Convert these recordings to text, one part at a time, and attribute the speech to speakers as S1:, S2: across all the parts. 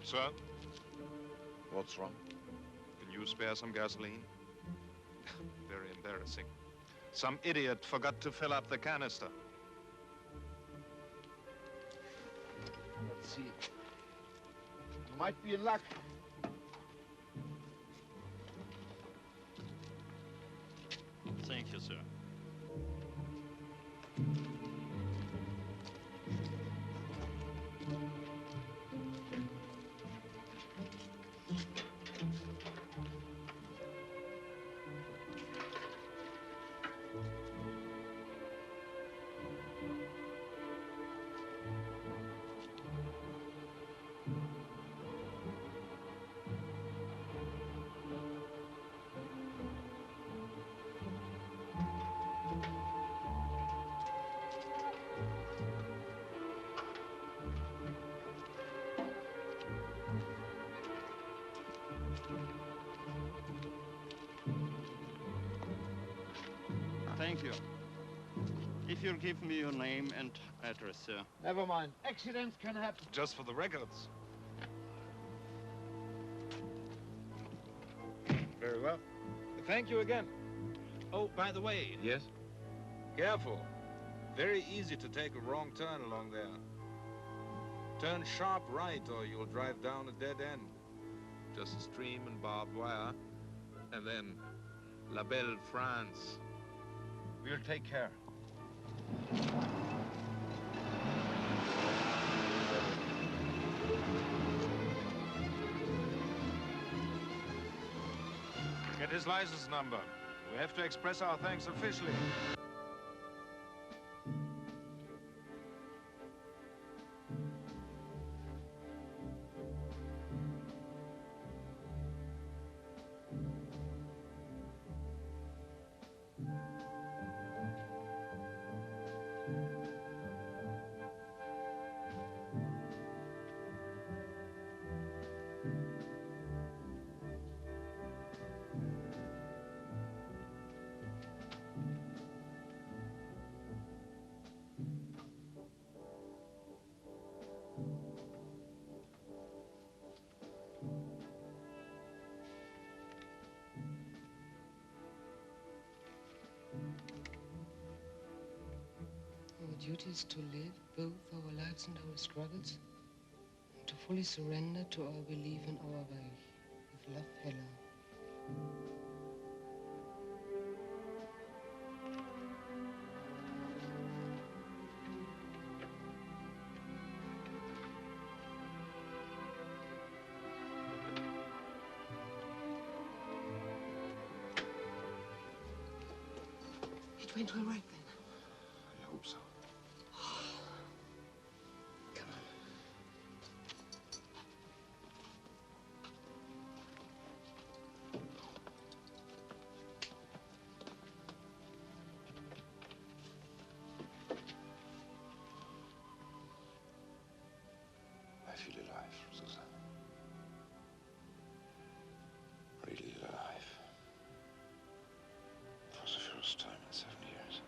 S1: Sir?
S2: What's wrong?
S1: Can you spare some gasoline? Very embarrassing. Some idiot forgot to fill up the canister.
S2: Let's see. You might be in luck.
S3: Thank you, sir. Thank you. If you'll give me your name and address, sir.
S2: Never mind. Accidents can happen.
S1: Just for the records. Very well. Thank you again. Oh, by the way.
S2: Yes?
S1: Careful. Very easy to take a wrong turn along there. Turn sharp right or you'll drive down a dead end. Just a stream and barbed wire. And then La Belle France.
S2: We'll take care.
S1: Get his license number. We have to express our thanks officially.
S4: Our duty is to live both our lives and our struggles, and to fully surrender to our belief in our way. With love, Helen. It went all right then.
S2: I hope so.
S4: Come on.
S2: I feel alive, Susan. Really alive. For the first time in 7 years.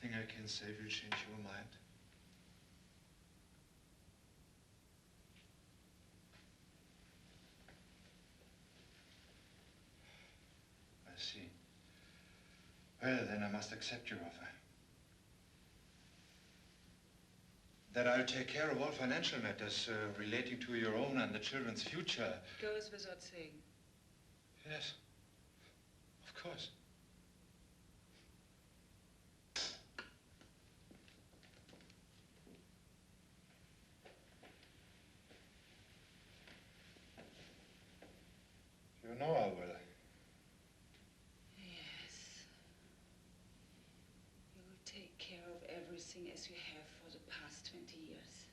S5: Nothing I can say will change your mind. I see. Well, then I must accept your offer. That I'll take care of all financial matters relating to your own and the children's future.
S6: Goes without saying.
S5: Yes, of course. You know I will.
S6: Yes. You will take care of everything as you have for the past 20 years.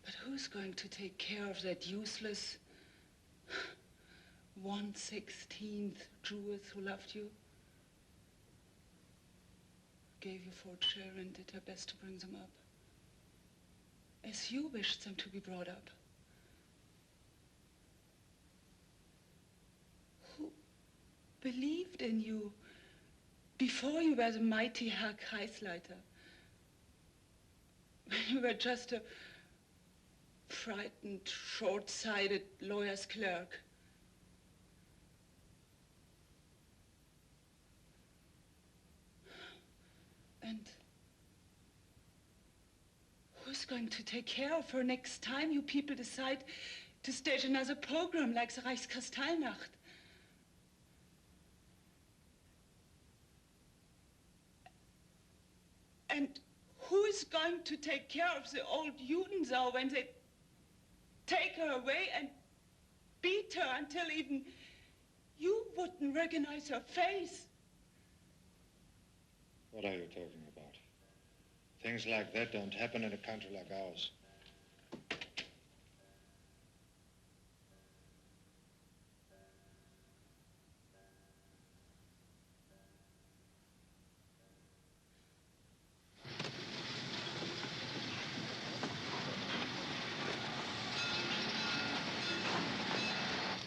S6: But who's going to take care of that useless 1/16th Jewess who loved you? Gave you 4 children, did her best to bring them up as you wished them to be brought up. Who believed in you before you were the mighty Herr Kreisleiter? When you were just a frightened, short-sighted lawyer's clerk. And who's going to take care of her next time you people decide to stage another program like the Reichskristallnacht? And who is going to take care of the old Judensau when they take her away and beat her until even you wouldn't recognize her face?
S5: What are you talking about? Things like that don't happen in a country like ours.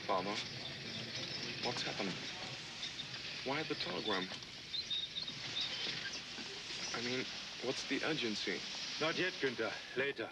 S7: Father, what's happened? Why the telegram? I mean, what's the urgency?
S8: Not yet, Günther. Later.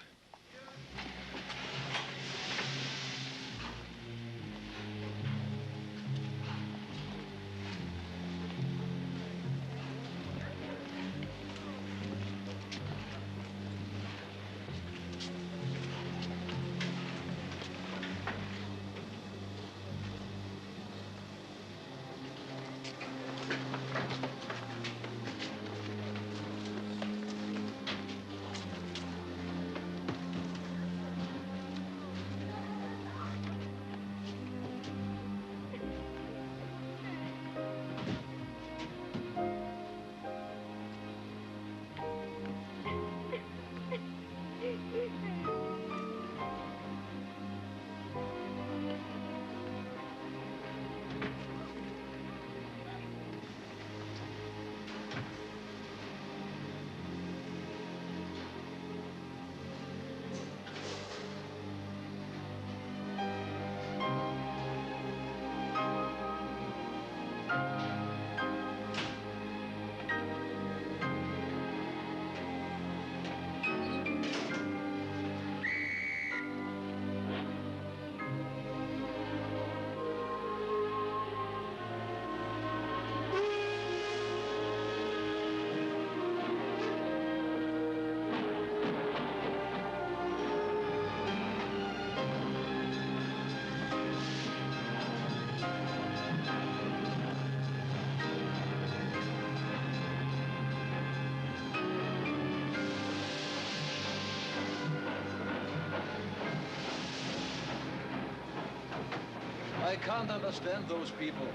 S2: I can't understand those people.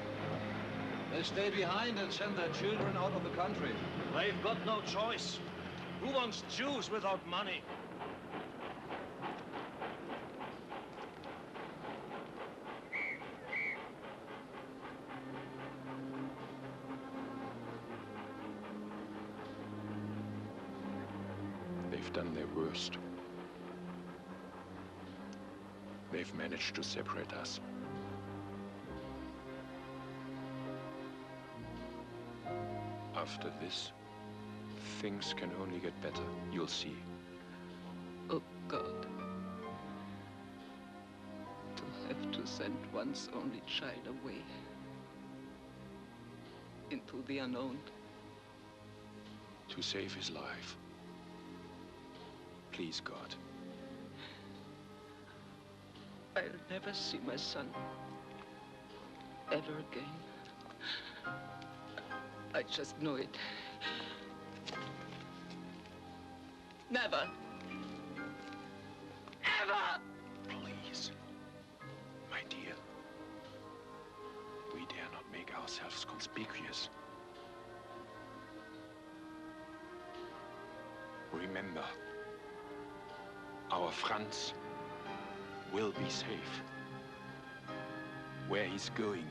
S2: They stay behind and send their children out of the country.
S8: They've got no choice. Who wants Jews without money?
S7: They've done their worst. They've managed to separate us. After this, things can only get better. You'll see.
S6: Oh, God. To have to
S4: send one's only child away into the unknown.
S7: To save his life. Please, God.
S4: I'll never see my son ever again. I just know it. Never. Ever!
S7: Please. My dear. We dare not make ourselves conspicuous. Remember, our Franz will be safe. Where he's going,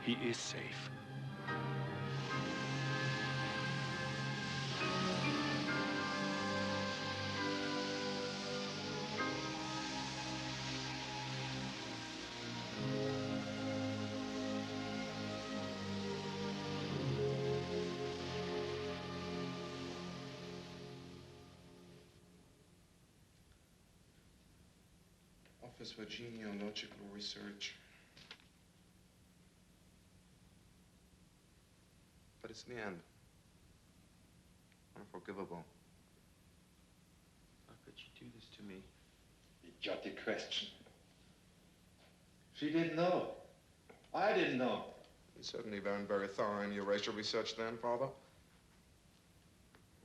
S7: he is safe.
S5: Office for Genealogical Research. But it's the end. Unforgivable. How could you do this to me?
S9: Idiotic question. She didn't know. I didn't know.
S5: You certainly weren't very thorough in your racial research then, Father.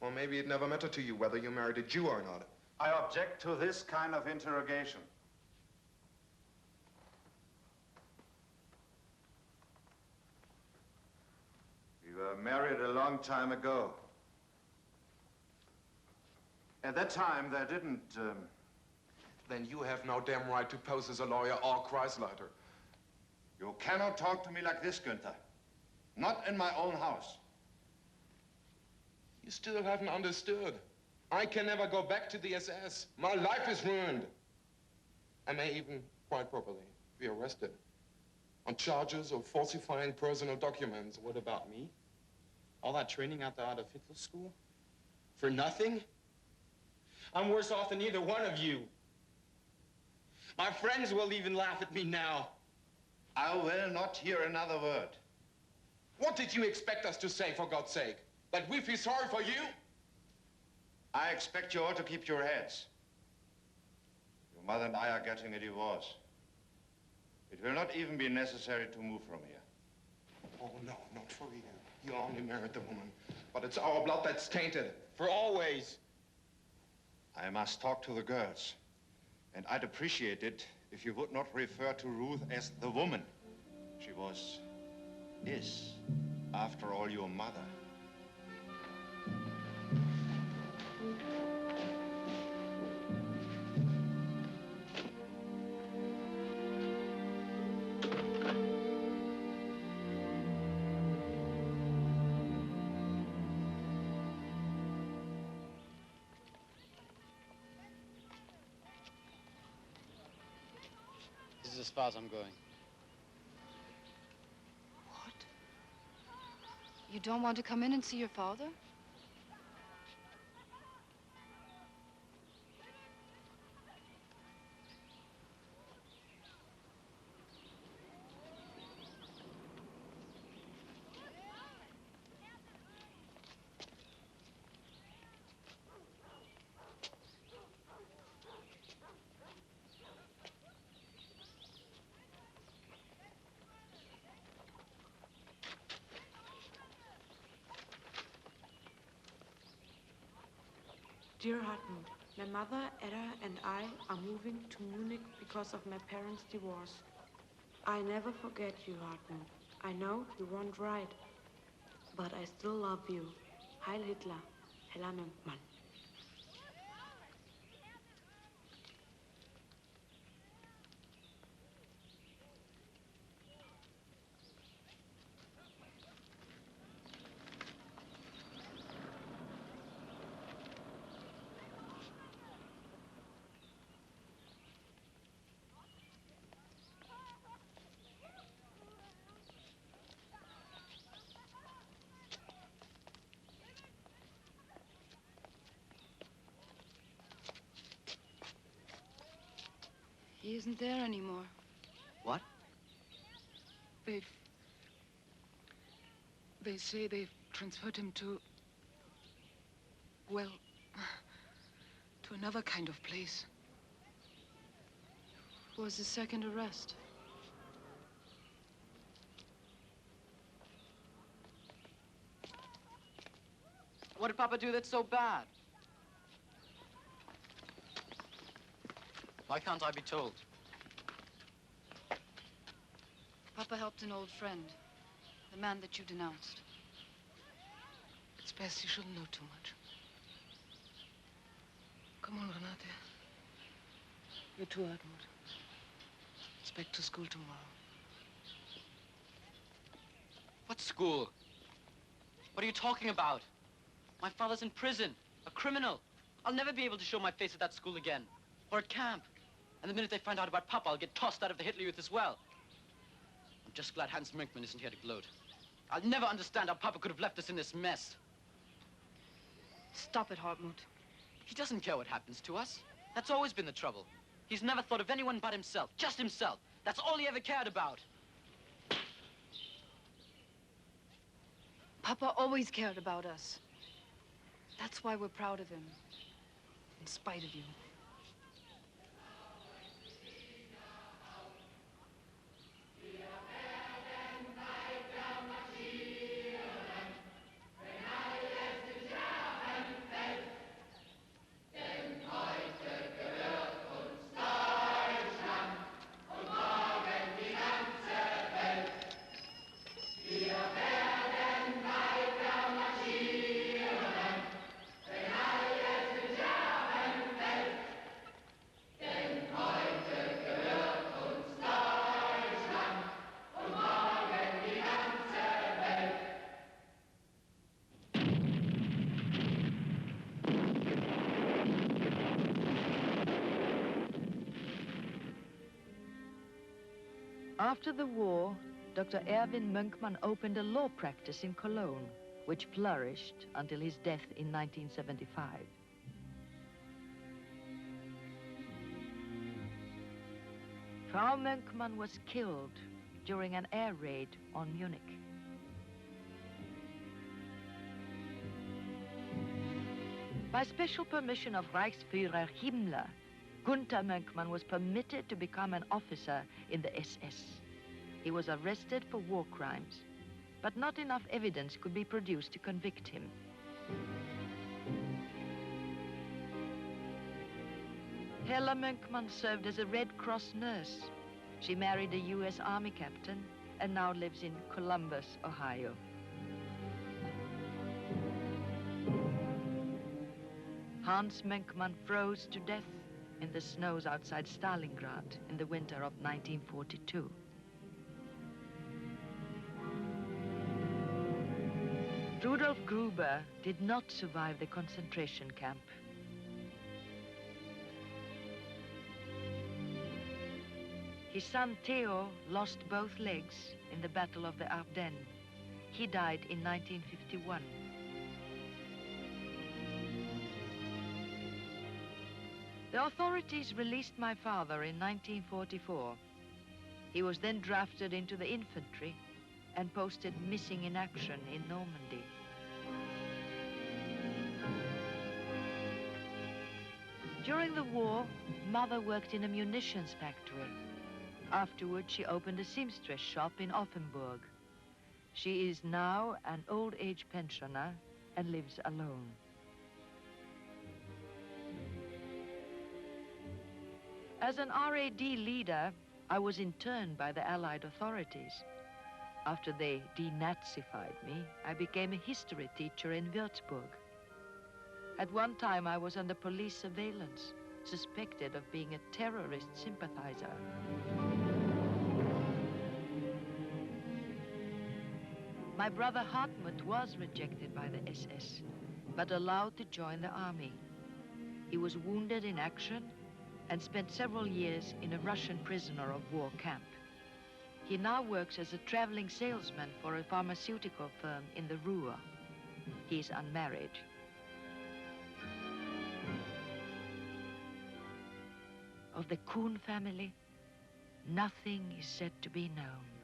S5: Or maybe it never mattered to you whether you married a Jew or not.
S9: I object to this kind of interrogation. We were married a long time ago. At that time, there didn't,
S5: Then you have no damn right to pose as a lawyer or Kreisleiter.
S9: You cannot talk to me like this, Günther. Not in my own house.
S5: You still haven't understood. I can never go back to the SS. My life is ruined. I may even, quite properly, be arrested on charges of falsifying personal documents.
S10: What about me? All that training out of Hitler school? For nothing? I'm worse off than either one of you. My friends will even laugh at me now.
S9: I will not hear another word.
S5: What did you expect us to say, for God's sake? That we feel sorry for you?
S9: I expect you all to keep your heads. Your mother and I are getting a divorce. It will not even be necessary to move from here.
S5: Oh, no, not for you. You only married the woman. But it's our blood that's tainted.
S10: For always.
S9: I must talk to the girls. And I'd appreciate it if you would not refer to Ruth as the woman. She is, after all, your mother.
S3: This is as far as I'm going.
S11: What? You don't want to come in and see your father?
S12: Dear Hartmut, my mother, Edda, and I are moving to Munich because of my parents' divorce. I never forget you, Hartmut. I know you weren't right, but I still love you. Heil Hitler, Hella Mann.
S11: He isn't there anymore.
S13: What?
S4: They say they've transferred him to, well, to another kind of place.
S11: Was his second arrest?
S13: What did Papa do that's so bad? Why can't I be told?
S11: Papa helped an old friend, the man that you denounced.
S4: It's best you shouldn't know too much. Come on, Renate. You too, Edmund. It's back to school tomorrow.
S13: What school? What are you talking about? My father's in prison, a criminal. I'll never be able to show my face at that school again, or at camp. And the minute they find out about Papa, I'll get tossed out of the Hitler Youth as well. I'm just glad Hans Minkman isn't here to gloat. I'll never understand how Papa could have left us in this mess.
S11: Stop it, Hartmut.
S13: He doesn't care what happens to us. That's always been the trouble. He's never thought of anyone but himself, just himself. That's all he ever cared about.
S11: Papa always cared about us. That's why we're proud of him, in spite of you.
S14: After the war, Dr. Erwin Mönkmann opened a law practice in Cologne, which flourished until his death in 1975. Frau Mönkmann was killed during an air raid on Munich. By special permission of Reichsführer Himmler, Gunther Mönkmann was permitted to become an officer in the SS. He was arrested for war crimes, but not enough evidence could be produced to convict him. Hella Mönkmann served as a Red Cross nurse. She married a U.S. Army captain and now lives in Columbus, Ohio. Hans Mönkmann froze to death in the snows outside Stalingrad in the winter of 1942. Rudolf Gruber did not survive the concentration camp. His son Theo lost both legs in the Battle of the Ardennes. He died in 1951. The authorities released my father in 1944. He was then drafted into the infantry and posted missing in action in Normandy. During the war, Mother worked in a munitions factory. Afterwards, she opened a seamstress shop in Offenburg. She is now an old-age pensioner and lives alone. As an RAD leader, I was interned by the Allied authorities. After they denazified me, I became a history teacher in Würzburg. At one time, I was under police surveillance, suspected of being a terrorist sympathizer. My brother Hartmut was rejected by the SS, but allowed to join the army. He was wounded in action and spent several years in a Russian prisoner of war camp. He now works as a traveling salesman for a pharmaceutical firm in the Ruhr. He is unmarried. Of the Kuhn family, nothing is said to be known.